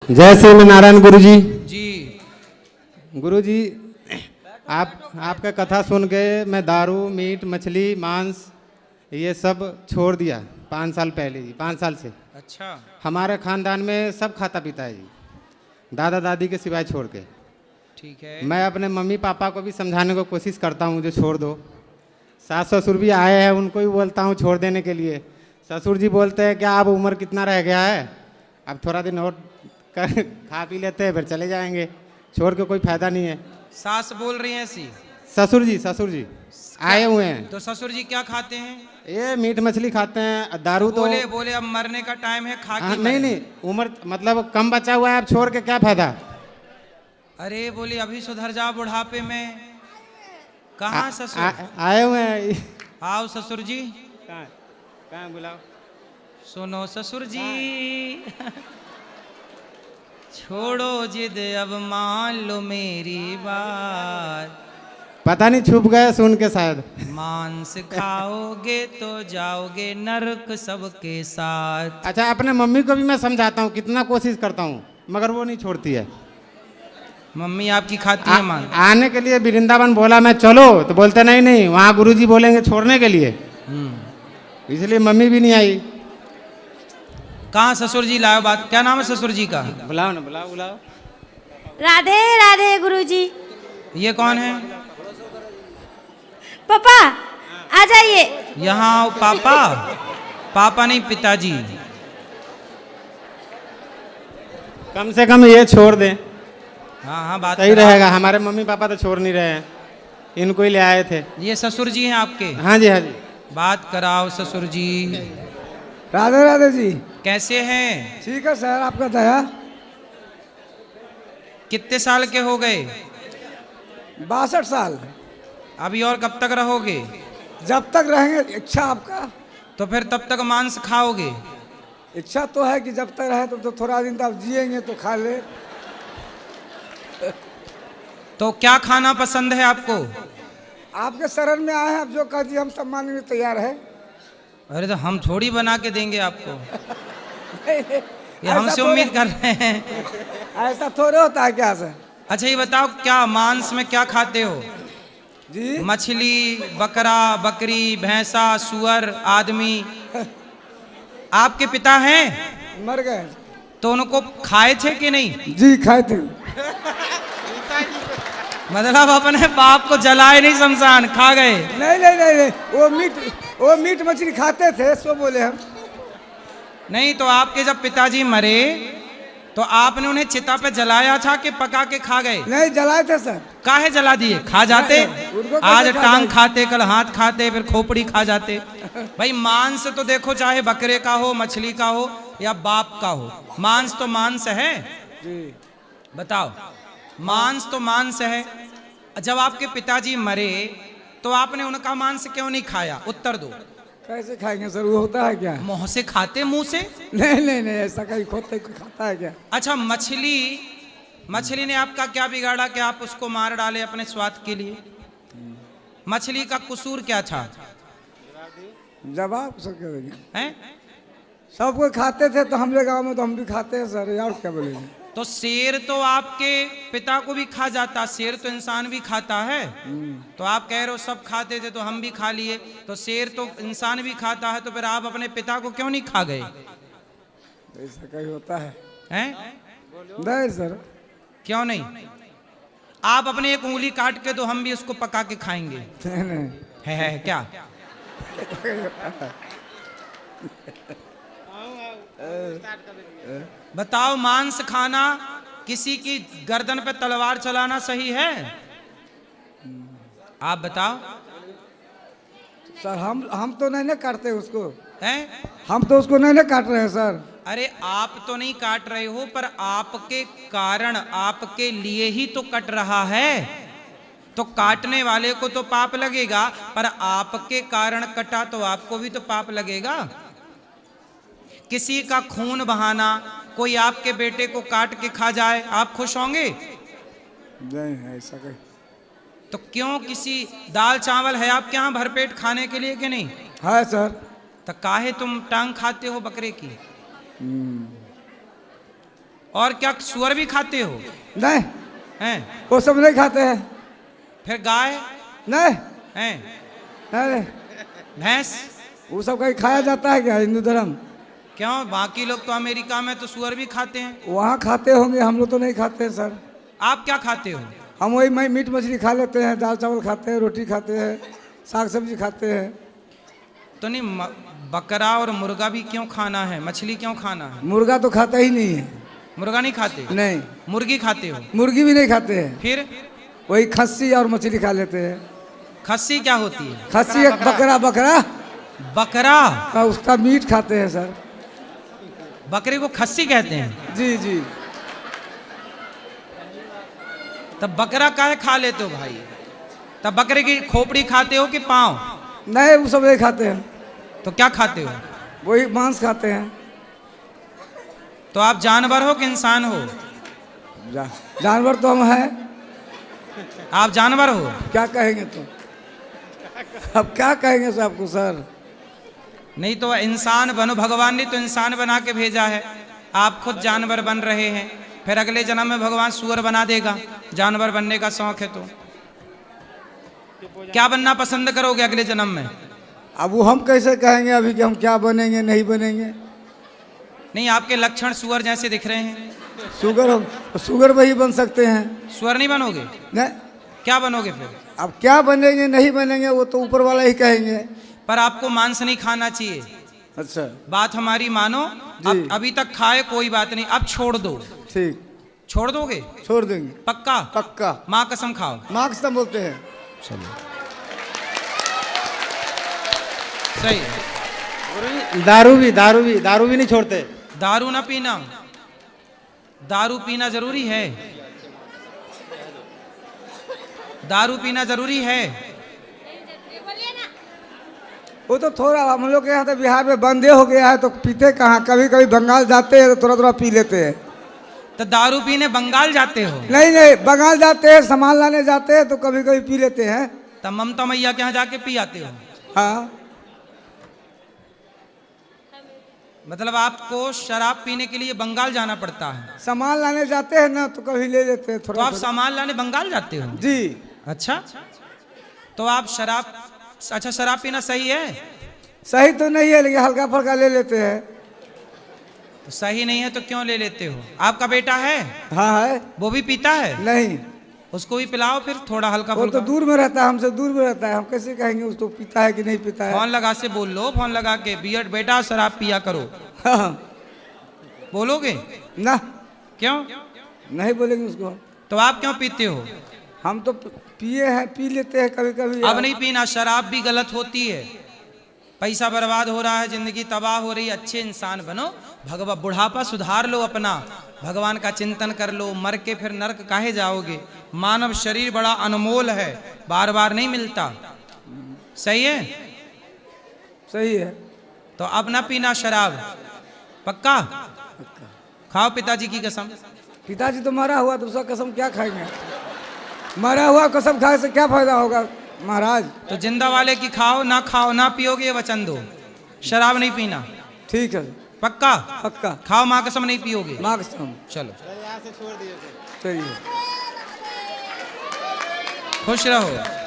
जय श्री नारायण गुरुजी। जी गुरुजी, आपका कथा सुन के मैं दारू, मीट, मछली, मांस ये सब छोड़ दिया 5 साल पहले जी, 5 साल से। अच्छा, हमारे खानदान में सब खाता पीता है जी, दादा दादी के सिवाय छोड़ के। ठीक है। मैं अपने मम्मी पापा को भी समझाने को कोशिश करता हूँ जो छोड़ दो। सास ससुर भी आए हैं, उनको भी बोलता हूँ छोड़ देने के लिए। ससुर जी बोलते हैं क्या अब उम्र कितना रह गया है, अब थोड़ा दिन और खा पी लेते हैं फिर चले जाएंगे, छोड़ के कोई फायदा नहीं है। सास बोल रही हैं ऐसी? ससुर जी आए हुए हैं। तो ससुर जी क्या खाते हैं? ये मीट मछली खाते हैं, दारू तो बोले बोले अब मरने का टाइम है, खा के नहीं नहीं, उम्र मतलब कम बचा हुआ है, अब छोड़ के क्या फायदा। अरे बोले अभी सुधर जा बुढ़ापे में। कहाँ ससुर? आए हुए हैं। आओ ससुर जी। कहाँ बुलाओ। सुनो ससुर जी, छोड़ो जिद अब मान लो मेरी बात। पता नहीं छुप गए सुन के शायद। मांस खाओगे तो जाओगे नरक सबके साथ। अच्छा, अपने मम्मी को भी मैं समझाता हूँ, कितना कोशिश करता हूँ मगर वो नहीं छोड़ती है। मम्मी आपकी खाती है मांस? आने के लिए वृंदावन बोला मैं चलो, तो बोलते नहीं नहीं, वहाँ गुरुजी बोलेंगे छोड़ने के लिए, इसलिए मम्मी भी नहीं आई। कहाँ ससुर जी लाओ बात, क्या नाम है ससुर जी का? बुलाओ ना, बुलाओ बुलाओ। राधे राधे गुरुजी। ये कौन है? पापा आ जाइए। यहाँ आओ। पापा? पापा नहीं, पिताजी। कम से कम ये छोड़ दें, हाँ हाँ, बात सही करा। रहेगा। हमारे मम्मी पापा तो छोड़ नहीं रहे हैं, इनको ही ले आए थे। ये ससुर जी हैं आपके? हाँ जी, हाँ जी। बात कराओ ससुर जी। राधे राधे जी। कैसे हैं? ठीक है सर, आपका दया। कितने साल के हो गए? 62 साल। अभी और कब तक रहोगे? जब तक रहेंगे, इच्छा आपका। तो फिर तब तक मांस खाओगे? इच्छा तो है कि जब तक रहे तो थोड़ा दिन तक जिएंगे तो खा ले। तो क्या खाना पसंद है आपको? आपके शरण में आए हैं, आप जो कह दिए हम सब मानने को तैयार है। अरे तो हम थोड़ी बना के देंगे आपको, ये ऐसा हमसे थोड़े- उम्मीद कर रहे हैं। ऐसा थोड़े होता है क्या सर? अच्छा ये बताओ, क्या मांस में क्या खाते हो? जी, मछली, बकरा, बकरी, भैंसा, सुअर, आदमी? आपके पिता हैं मर गए। तो उनको खाए थे कि नहीं? जी खाए थे। मतलब अपने बाप को जलाए नहीं, शमशान खा गए? नहीं नहीं नहीं नहीं, वो मीट मछली खाते थे, सो बोले हम। नहीं, तो आपके जब पिताजी मरे तो आपने उन्हें चिता पे जलाया था कि पका के खा गए? नहीं, जलाए थे सर। काहे जला दिए? खा जाते। उनको आज कैसे खा टांग जाते? खाते, कल हाथ खाते, फिर खोपड़ी खा जाते। भाई मांस तो देखो, चाहे बकरे का हो, मछली का हो या बाप का हो, मांस तो मांस है। जी, बताओ, मांस तो मांस है। जब आपके पिताजी मरे तो आपने उनका मांस क्यों नहीं खाया? उत्तर दो। कैसे खाएंगे सर, वो होता है क्या? मुंह से खाते, मुंह से? नहीं नहीं नहीं, ऐसा कहीं खोते कोई खाता है क्या? अच्छा, मछली ने आपका क्या बिगाड़ा कि आप उसको मार डाले अपने स्वाद के लिए? मछली का कसूर क्या था? जवाब सर क्या देंगे? हैं? सब कोई खाते थे तो हम लोग गाँव में तो हम भी खाते हैं सर, यार क्या बोलेंगे? तो शेर तो आपके पिता को भी खा जाता, शेर तो इंसान भी खाता है। तो आप कह रहे हो सब खाते थे तो हम भी खा लिए, तो शेर तो इंसान भी खाता है, तो फिर आप अपने पिता को क्यों नहीं खा गए? ऐसा कहीं होता है? हैं? नहीं सर। क्यों नहीं? आप अपने एक उंगली काट के दो, हम भी उसको पका के खाएंगे। नहीं नहीं, है क्या? बताओ, मांस खाना किसी की गर्दन पे तलवार चलाना सही है? आप बताओ। सर हम तो नहीं ना काटते उसको, हैं? हम तो उसको नहीं ना काट रहे हैं सर। अरे आप तो नहीं काट रहे हो, पर आपके कारण, आपके लिए ही तो कट रहा है। तो काटने वाले को तो पाप लगेगा, पर आपके कारण कटा तो आपको भी तो पाप लगेगा। किसी का खून बहाना, कोई आपके बेटे को काट के खा जाए, आप खुश होंगे? नहीं है ऐसा कहीं। तो क्यों? किसी दाल चावल है आपके यहाँ भरपेट खाने के लिए कि नहीं? है सर। तो काहे तुम टांग खाते हो बकरे की? और क्या सुअर भी खाते हो? नहीं, हैं? वो सब नहीं खाते हैं। फिर गाय नहीं हैं? नहीं, भैंस? वो सब कहीं खाया जाता है क्या हिंदू धर्म? क्यों, बाकी लोग तो अमेरिका में तो सुअर भी खाते हैं। वहाँ खाते होंगे, हम लोग तो नहीं खाते हैं सर। आप क्या खाते हो? हम वही मीट मछली खा लेते हैं, दाल चावल खाते हैं, रोटी खाते हैं, साग सब्जी खाते हैं। तो नहीं, बकरा और मुर्गा भी क्यों खाना है, मछली क्यों खाना है? मुर्गा तो खाता ही नहीं है। मुर्गा नहीं खाते? नहीं, मुर्गी खाते हो? मुर्गी भी नहीं खाते हैं। फिर वही खस्सी और मछली खा लेते हैं। खस्सी क्या होती है? खस्सी एक बकरा बकरा बकरा? का उसका मीट खाते हैं सर। बकरे को खस्सी कहते हैं? जी जी। तब बकरा काहे खा लेते हो भाई? तब बकरे की खोपड़ी खाते हो कि पाँव? नहीं, वो सब नहीं खाते हैं। तो क्या खाते हो? वही मांस खाते हैं। तो आप जानवर हो कि इंसान हो? जानवर तो हम हैं। आप जानवर हो? क्या कहेंगे तो? अब क्या कहेंगे सर आपको सर? नहीं तो इंसान बनो, भगवान ने तो इंसान बना के भेजा है, आप खुद जानवर बन रहे हैं। फिर अगले जन्म में भगवान सुअर बना देगा, जानवर बनने का शौक है तो क्या बनना पसंद करोगे अगले जन्म में? अब वो हम कैसे कहेंगे अभी कि हम क्या बनेंगे नहीं बनेंगे? नहीं, आपके लक्षण सुअर जैसे दिख रहे हैं। शुगर वही बन सकते हैं। सुअर नहीं बनोगे? नहीं, क्या बनोगे फिर? अब क्या बनेंगे नहीं बनेंगे वो तो ऊपर वाला ही कहेंगे। पर आपको मांस नहीं खाना चाहिए। अच्छा, बात हमारी मानो। अब अभी तक खाए कोई बात नहीं, अब छोड़ दो। ठीक, छोड़ दोगे? छोड़ देंगे। पक्का? पक्का। माँ कसम खाओ। मार्क्स तो बोलते हैं। चलो, सही है। दारू भी नहीं छोड़ते। दारू ना पीना, दारू पीना जरूरी है। दारू पीना जरूरी है। वो तो थोड़ा हम लोग के यहाँ तो बिहार में बंदे हो गया है तो पीते कहाँ, कभी कभी बंगाल जाते हैं तो थोड़ा थोड़ा पी लेते हैं। तो दारू पीने बंगाल जाते हो? नहीं, बंगाल जाते हैं, सामान लाने जाते हैं तो कभी कभी पी लेते हैं। तब ममता मैया के यहाँ जाके पी आते हो? हाँ। मतलब आपको शराब पीने के लिए बंगाल जाना पड़ता है? सामान लाने जाते हैं ना तो कभी ले लेते हैं तो थोड़ा। आप सामान लाने बंगाल जाते हो? जी। अच्छा, तो आप शराब, अच्छा शराब पीना सही है? सही तो नहीं है लेकिन हल्का फुल्का ले लेते हैं। तो सही नहीं है तो क्यों ले लेते हो? आपका बेटा है? हाँ है। वो भी पीता है? नहीं, उसको भी पिलाओ फिर थोड़ा हल्का वो फुल्का। तो दूर में रहता है, हमसे दूर में रहता है, हम कैसे कहेंगे उसको पीता है कि नहीं पीता है। फोन लगा से बोल लो, फोन लगा के, बियड बेटा शराब पिया करो। हाँ। बोलोगे? ना, क्यों नहीं बोलेंगे उसको। तो आप क्यों पीते हो? हम तो पिए हैं, पी लेते हैं कभी कभी। अब नहीं पीना, शराब भी गलत होती है, पैसा बर्बाद हो रहा है, जिंदगी तबाह हो रही है। अच्छे इंसान बनो, भगवान बुढ़ापा सुधार लो अपना, भगवान का चिंतन कर लो, मर के फिर नरक काहे जाओगे? मानव शरीर बड़ा अनमोल है, बार बार नहीं मिलता। सही है? सही है। तो अब ना पीना शराब, पक्का? खाओ पिताजी की कसम। पिताजी तो मरा हुआ, दूसरा कसम क्या खाएंगे? मरा हुआ कसम खाने से क्या फायदा होगा महाराज? तो जिंदा वाले की खाओ ना पियोगे, ये वचन दो, शराब नहीं पीना। ठीक है, पक्का? पक्का। खाओ, माँ कसम नहीं पियोगे? माँ कसम। चलो, यहाँ से छोड़ दिए। सही है। खुश रहो।